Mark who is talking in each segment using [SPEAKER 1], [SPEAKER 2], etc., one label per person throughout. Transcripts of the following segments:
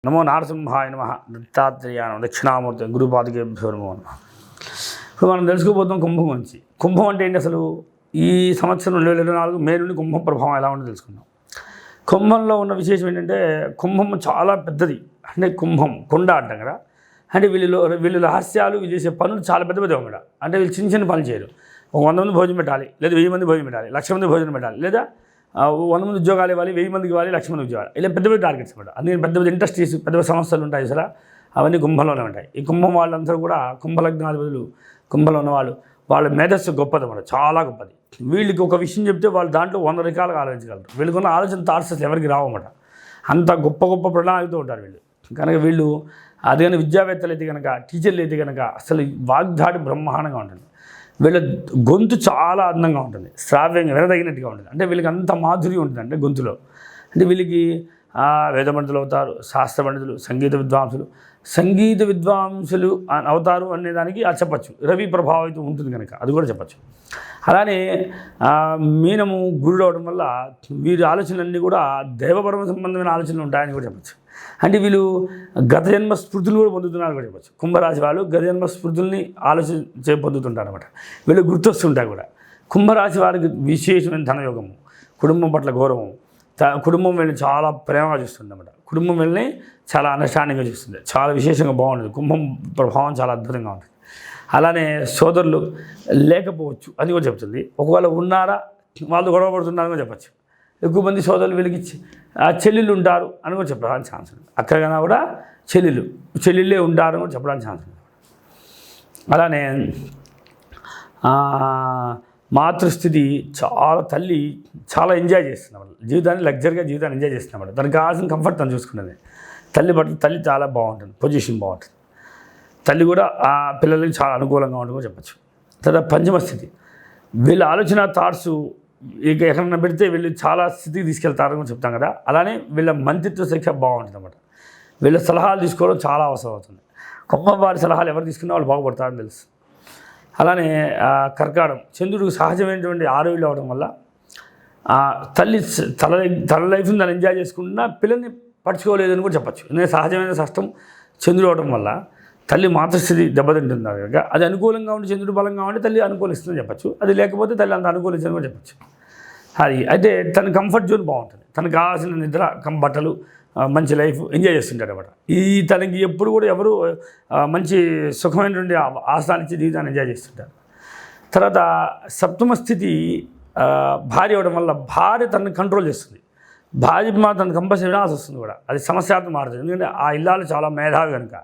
[SPEAKER 1] నమో నారసింహాయ నమః దత్తాత్రేయాయ దక్షిణామూర్తి గురుపాదుకేభ్యో నమో నమః. ఇప్పుడు మనం తెలుసుకోబోతున్నాం కుంభం గురించి. కుంభం అంటే ఏంటి అసలు? ఈ సంవత్సరం 2024 మే నుండి కుంభం ప్రభావం ఎలా ఉందో తెలుసుకుందాం. కుంభంలో ఉన్న విశేషం ఏంటంటే కుంభం చాలా పెద్దది. అంటే కుంభం కొండ అంటాం కదా. అంటే వీళ్ళు రహస్యాలు వీళ్ళు చేసే పనులు చాలా పెద్ద పెద్దవి కూడా. అంటే వీళ్ళు చిన్న చిన్న పనులు చేయరు. ఒక 100 మంది భోజనం పెట్టాలి, లేదా 1000 మంది భోజనం పెట్టాలి, 1,00,000 మంది భోజనం పెట్టాలి, లేదా 100 మంది ఉద్యోగాలు ఇవ్వాలి, 1000 మందికి ఇవ్వాలి, 1,00,000 మంది ఉద్యోగాలు, ఇలా పెద్ద పెద్ద టార్గెట్స్ అనమాట. అందుకని పెద్ద పెద్ద ఇండస్ట్రీస్, పెద్ద పెద్ద సంస్థలు ఉంటాయి సరే, అవన్నీ కుంభంలోనే ఉంటాయి. ఈ కుంభం వాళ్ళందరూ కూడా కుంభలగ్నాధిపతులు, కుంభంలో ఉన్నవాళ్ళు, వాళ్ళ మేధస్సు గొప్పది అన్నమాట, చాలా గొప్పది. వీళ్ళకి ఒక విషయం చెప్తే వాళ్ళు దాంట్లో 100 రకాలుగా ఆలోచించగలరు. వీళ్ళకున్న ఆలోచన థాట్స్ ఎవరికి రావన్నమాట. అంత గొప్ప గొప్ప ప్రణాళికతో ఉంటారు వీళ్ళు. కనుక వీళ్ళు అది కానీ విద్యావేత్తలు అయితే కనుక, టీచర్లు అయితే కనుక అసలు వాగ్దాడి బ్రహ్మాండంగా ఉంటుంది. వీళ్ళ గొంతు చాలా అందంగా ఉంటుంది, శ్రావ్యంగా వినదగినట్టుగా ఉంటుంది. అంటే వీళ్ళకి అంత మాధుర్యం ఉంటుంది అంటే గొంతులో. అంటే వీళ్ళకి వేద పండితులు అవుతారు, శాస్త్ర పండితులు, సంగీత విద్వాంసులు అవుతారు అనేదానికి అది చెప్పచ్చు. రవి ప్రభావితం ఉంటుంది కనుక అది కూడా చెప్పచ్చు. అలానే మీనము గురుడు అవడం వల్ల వీరి ఆలోచనలన్నీ కూడా దైవపరమ సంబంధమైన ఆలోచనలు ఉంటాయని కూడా చెప్పచ్చు. అంటే వీళ్ళు గత జన్మ స్మృతులు కూడా పొందుతున్నారు కూడా చెప్పచ్చు. కుంభరాశి వాళ్ళు గత జన్మ స్మృతుల్ని ఆలోచించే పొందుతుంటారు అనమాట. వీళ్ళు గుర్తొస్తుంటాయి కూడా. కుంభరాశి వారికి విశేషమైన ధనయోగము, కుటుంబం పట్ల గౌరవం, కుటుంబం వీళ్ళని చాలా ప్రేమగా చూస్తుంది అన్నమాట. కుటుంబం వీళ్ళని చాలా అండర్స్టాండింగ్గా చూస్తుంది, చాలా విశేషంగా బాగుంటుంది. కుంభం ప్రభావం చాలా అద్భుతంగా ఉంటుంది. అలానే సోదరులు లేకపోవచ్చు అని కూడా చెప్తుంది. ఒకవేళ ఉన్నారా వాళ్ళు గొడవ పడుతున్నారని కూడా చెప్పచ్చు. ఎక్కువ మంది సోదరులు వీళ్ళకి చెల్లెళ్ళు ఉంటారు అని కూడా చెప్పడానికి ఛాన్స్ ఉంది. అక్కడైనా కూడా చెల్లెళ్ళే ఉంటారు అని కూడా చెప్పడానికి ఛాన్స్ ఉంది. అలానే మాతృస్థితి తల్లి చాలా ఎంజాయ్ చేస్తున్నమాట, జీవితాన్ని లగ్జరీగా జీవితాన్ని ఎంజాయ్ చేస్తున్నమాట. తనకు కావాల్సిన కంఫర్ట్ తను చూసుకున్నది. తల్లి చాలా బాగుంటుంది, పొజిషన్ బాగుంటుంది. తల్లి కూడా ఆ పిల్లలకి చాలా అనుకూలంగా ఉంటుంది చెప్పచ్చు. తర్వాత పంచమ స్థితి, వీళ్ళ ఆలోచన థాట్స్ ఇక ఎక్కడన్నా పెడితే వీళ్ళు చాలా స్థితికి తీసుకెళ్తారని చెప్తాం కదా. అలానే వీళ్ళ మంత్రిత్వ శిక్ష బాగుంటుంది అన్నమాట. వీళ్ళ సలహాలు తీసుకోవడం చాలా అవసరం అవుతుంది. కుంభం వారి సలహాలు ఎవరు తీసుకున్నా వాళ్ళు బాగుపడతారని తెలుసు. అలానే కర్కాటం, చంద్రుడికి సహజమైనటువంటి ఆరోగ్యం అవడం వల్ల తన లైఫ్ని తను ఎంజాయ్ చేసుకుంటున్నా పిల్లల్ని పట్టుకోలేదని కూడా చెప్పచ్చు. ఎందుకంటే సహజమైన కష్టం చంద్రుడు అవడం వల్ల తల్లి మాతృస్థితి దెబ్బతింటుంది కనుక అది అనుకూలంగా ఉండి చంద్రుడు బలంగా ఉండి తల్లి అనుకూలిస్తుందని చెప్పచ్చు. అది లేకపోతే తల్లి అంత అనుకూలించని కూడా చెప్పచ్చు. అది అయితే తన కంఫర్ట్ జోన్ బాగుంటుంది. తనకు కావాల్సిన నిద్ర, బట్టలు, మంచి లైఫ్ ఎంజాయ్ చేస్తుంటాడు అనమాట. తనకి ఎప్పుడు కూడా ఎవరు మంచి సుఖమైనటువంటి ఆసనాలు ఇచ్చి జీవితాన్ని ఎంజాయ్ చేస్తుంటారు. తర్వాత సప్తమ స్థితి భార్య అవడం వల్ల భార్య తనని కంట్రోల్ చేస్తుంది. భార్య తనను కంపల్సరీ వినాల్సి వస్తుంది కూడా. అది సమస్యాత్మకం మారుతుంది. ఎందుకంటే ఆ ఇల్లాలు చాలా మేధావి కనుక.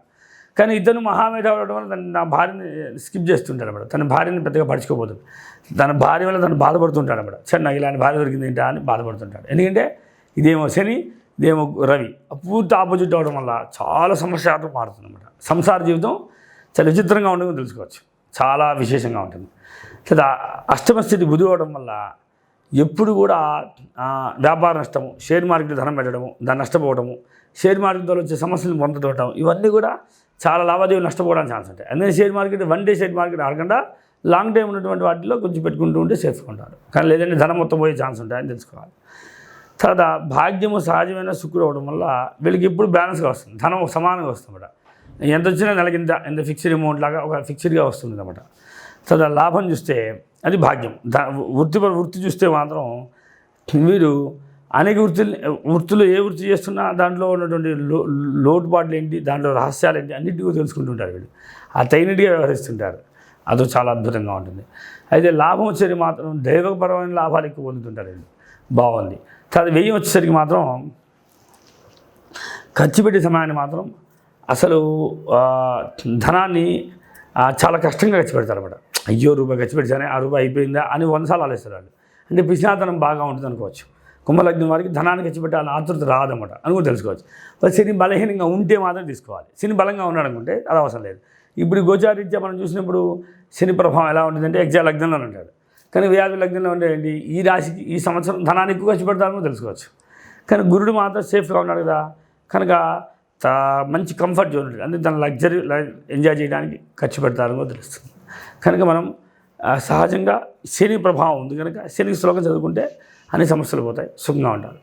[SPEAKER 1] కానీ ఇతను మహామేధావి అవడం వల్ల నా భార్యని స్కిప్ చేస్తుంటాడు అనమాట. తన భార్యని పెద్దగా పడుచుకోబోతుంది. తన భార్య వల్ల తను బాధపడుతుంటాడు అనమాట. నాకు ఇలాంటి భార్య దొరికింది ఏంటా అని బాధపడుతుంటాడు. ఎందుకంటే ఇదేమో శని, ఇదేమో రవి పూర్తి ఆపోజిట్ అవడం వల్ల చాలా సమస్యాత్మకం మారుతుంది అనమాట. సంసార జీవితం చాలా విచిత్రంగా ఉండదని తెలుసుకోవచ్చు, చాలా విశేషంగా ఉంటుంది. లేదా అష్టమ స్థితి బుధి అవడం వల్ల ఎప్పుడు కూడా వ్యాపార నష్టము, షేర్ మార్కెట్ ధనం పెట్టడము, దాన్ని నష్టపోవడము, షేర్ మార్కెట్లో వచ్చే సమస్యలు పొందడం, ఇవన్నీ కూడా చాలా లావాదేవీలు నష్టపోవడానికి ఛాన్స్ ఉంటాయి. అందుకని share market one day share market ఆడకుండా లాంగ్ టైం ఉన్నటువంటి వాటిలో కొంచెం పెట్టుకుంటూ ఉంటే సేఫ్గా ఉంటారు. కానీ లేదంటే ధనం మొత్తం పోయే ఛాన్స్ ఉంటాయని తెలుసుకోవాలి. తర్వాత భాగ్యము సహజమైన శుక్రుడు అవడం వల్ల వీళ్ళకి ఎప్పుడు బ్యాలెన్స్గా వస్తుంది, ధనం సమానంగా వస్తుంది. ఎంత వచ్చినా నెలకి ఎంత ఫిక్స్డ్ అమౌంట్ లాగా ఒక ఫిక్స్డ్గా వస్తుంది అన్నమాట. తర్వాత లాభం చూస్తే అది భాగ్యం. వృత్తి చూస్తే మాత్రం వీరు అనేక వృత్తులు ఏ వృత్తి చేస్తున్నా దాంట్లో ఉన్నటువంటి లోటుపాట్లు ఏంటి, దాంట్లో రహస్యాలు ఏంటి అన్నింటి కూడా తెలుసుకుంటుంటారు వీళ్ళు. ఆ తగినట్టుగా వ్యవహరిస్తుంటారు. అది చాలా అద్భుతంగా ఉంటుంది. అయితే లాభం వచ్చేసరికి మాత్రం దైవపరమైన లాభాలు ఎక్కువ పొందుతుంటారు వీళ్ళు. బాగుంది. తర్వాత వ్యయం వచ్చేసరికి మాత్రం ఖర్చు పెట్టే సమయాన్ని మాత్రం అసలు ధనాన్ని చాలా కష్టంగా ఖర్చు పెడతారు అన్నమాట. అయ్యో రూపాయి ఖర్చు పెట్టానే, ఆ రూపాయి అయిపోయిందా అని 100 సార్లు ఆలోచిస్తారు వాళ్ళు. అంటే పిసినాతనం బాగా ఉంటుంది అనుకోవచ్చు. కుంభలగ్నం వారికి ధనాన్ని ఖర్చు పెట్టాలని ఆతృత రాదన్నమాట అని కూడా తెలుసుకోవచ్చు. శని బలహీనంగా ఉంటే మాత్రం తీసుకోవాలి. శని బలంగా ఉన్నాడు అనుకుంటే అది అవసరం లేదు. ఇప్పుడు గోచారీత్యా మనం చూసినప్పుడు శని ప్రభావం ఎలా ఉంటుందంటే ఎగ్జాక్ట్ లగ్నంలో ఉంటాడు. కానీ వ్యాధి లగ్నంలో ఉండేది ఈ రాశికి ఈ సంవత్సరం ధనాన్ని ఎక్కువ ఖర్చు పెడతారని తెలుసుకోవచ్చు. కానీ గురుడు మాత్రం సేఫ్గా ఉన్నాడు కదా, కనుక మంచి కంఫర్ట్ జోన్ ఉంటుంది. అంటే తన లగ్జరీ ఎంజాయ్ చేయడానికి ఖర్చు పెడతారని కూడా తెలుస్తుంది. కనుక మనం సహజంగా శని ప్రభావం ఉంది కనుక శని శ్లోకం చదువుకుంటే అన్ని సమస్యలు పోతాయి, సుఖంగా ఉంటారు.